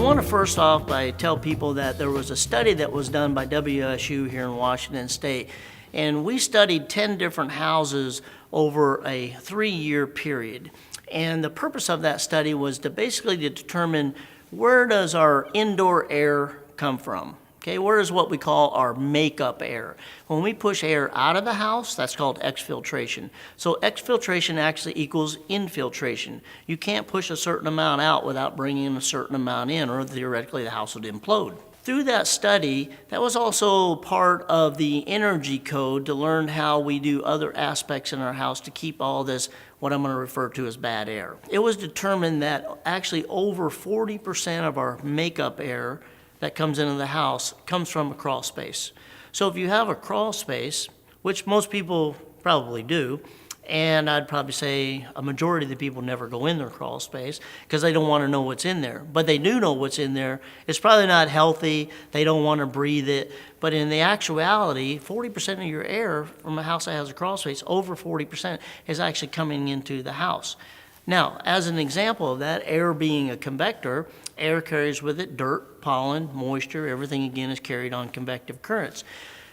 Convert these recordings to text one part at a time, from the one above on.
want to first off tell people that there was a study that was done by WSU here in Washington State, and we studied 10 different houses over a 3-year period. And the purpose of that study was to basically determine where does our indoor air come from. Okay, where is what we call our makeup air? When we push air out of the house, that's called exfiltration. So exfiltration actually equals infiltration. You can't push a certain amount out without bringing a certain amount in, or theoretically the house would implode. Through that study, that was also part of the energy code to learn how we do other aspects in our house to keep all this, what I'm going to refer to as bad air. It was determined that actually over 40% of our makeup air that comes into the house comes from a crawl space. So if you have a crawl space, which most people probably do, and I'd probably say a majority of the people never go in their crawl space because they don't want to know what's in there. But they do know what's in there. It's probably not healthy. They don't want to breathe it. But in the actuality, 40% of your air from a house that has a crawl space, over 40%, is actually coming into the house. Now, as an example of that, air being a convector, air carries with it dirt, pollen, moisture, everything again is carried on convective currents.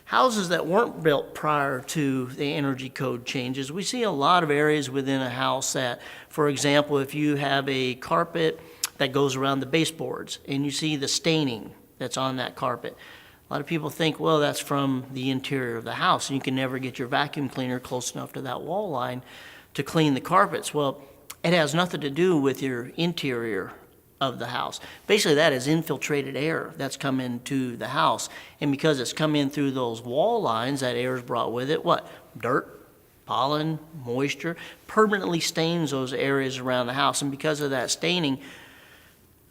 Houses that weren't built prior to the energy code changes, we see a lot of areas within a house that, for example, if you have a carpet that goes around the baseboards and you see the staining that's on that carpet, a lot of people think, well, that's from the interior of the house and you can never get your vacuum cleaner close enough to that wall line to clean the carpets. Well, it has nothing to do with your interior of the house. Basically, that is infiltrated air that's come into the house. And because it's come in through those wall lines, that air is brought with it, what? Dirt, pollen, moisture, permanently stains those areas around the house. And because of that staining,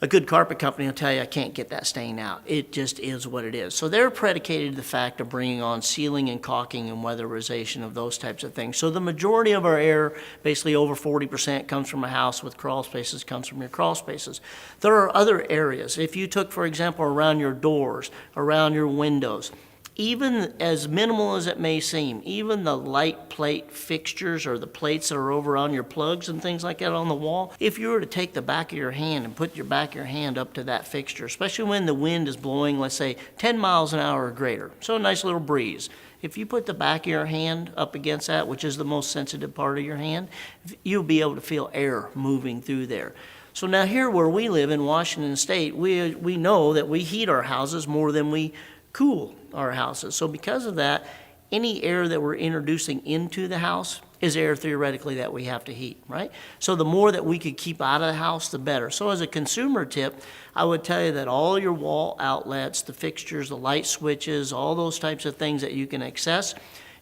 a good carpet company will tell you, I can't get that stain out. It just is what it is. So they're predicated the fact of bringing on sealing and caulking and weatherization of those types of things. So the majority of our air, basically over 40%, comes from a house with crawl spaces, comes from your crawl spaces. There are other areas. If you took, for example, around your doors, around your windows, even as minimal as it may seem, even the light plate fixtures or the plates that are over on your plugs and things like that on the wall, if you were to take the back of your hand and put your back of your hand up to that fixture, especially when the wind is blowing, let's say 10 miles an hour or greater, so a nice little breeze. If you put the back of your hand up against that, which is the most sensitive part of your hand, you'll be able to feel air moving through there. So now here where we live in Washington State, we know that we heat our houses more than we cool our houses. So because of that, any air that we're introducing into the house is air theoretically that we have to heat, right? So the more that we could keep out of the house, the better. So as a consumer tip, I would tell you that all your wall outlets, the fixtures, the light switches, all those types of things that you can access,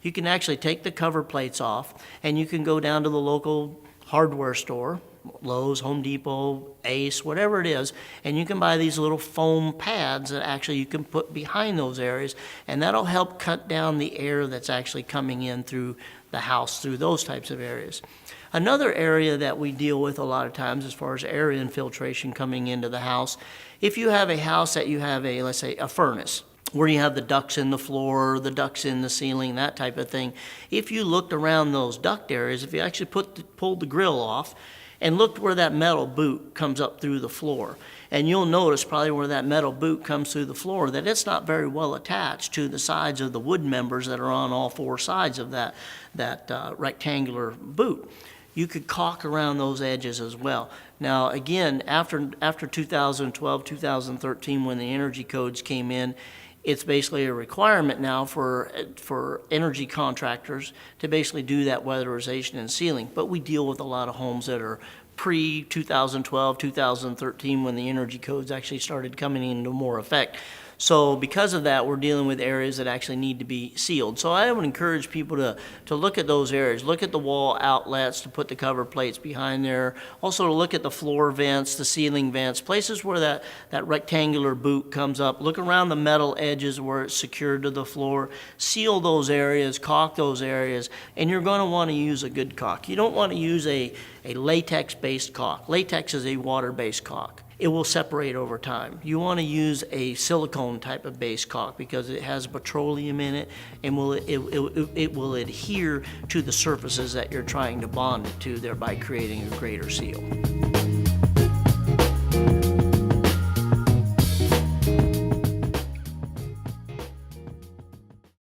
you can actually take the cover plates off and you can go down to the local hardware store, Lowe's, Home Depot, Ace, whatever it is, and you can buy these little foam pads that actually you can put behind those areas, and that'll help cut down the air that's actually coming in through the house through those types of areas. Another area that we deal with a lot of times as far as air infiltration coming into the house, if you have a house that you have a, let's say, a furnace, where you have the ducts in the floor, the ducts in the ceiling, that type of thing. If you looked around those duct areas, if you actually pulled the grill off and looked where that metal boot comes up through the floor, and you'll notice probably where that metal boot comes through the floor that it's not very well attached to the sides of the wood members that are on all four sides of that rectangular boot. You could caulk around those edges as well. Now again, after 2012, 2013, when the energy codes came in, it's basically a requirement now for energy contractors to basically do that weatherization and sealing. But we deal with a lot of homes that are pre-2012, 2013, when the energy codes actually started coming into more effect. So because of that, we're dealing with areas that actually need to be sealed. So I would encourage people to look at those areas, look at the wall outlets to put the cover plates behind there, also to look at the floor vents, the ceiling vents, places where that rectangular boot comes up, look around the metal edges where it's secured to the floor, seal those areas, caulk those areas, and you're going to want to use a good caulk. You don't want to use a latex-based caulk. Latex is a water-based caulk. It will separate over time. You want to use a silicone type of base caulk because it has petroleum in it and it will adhere to the surfaces that you're trying to bond it to, thereby creating a greater seal.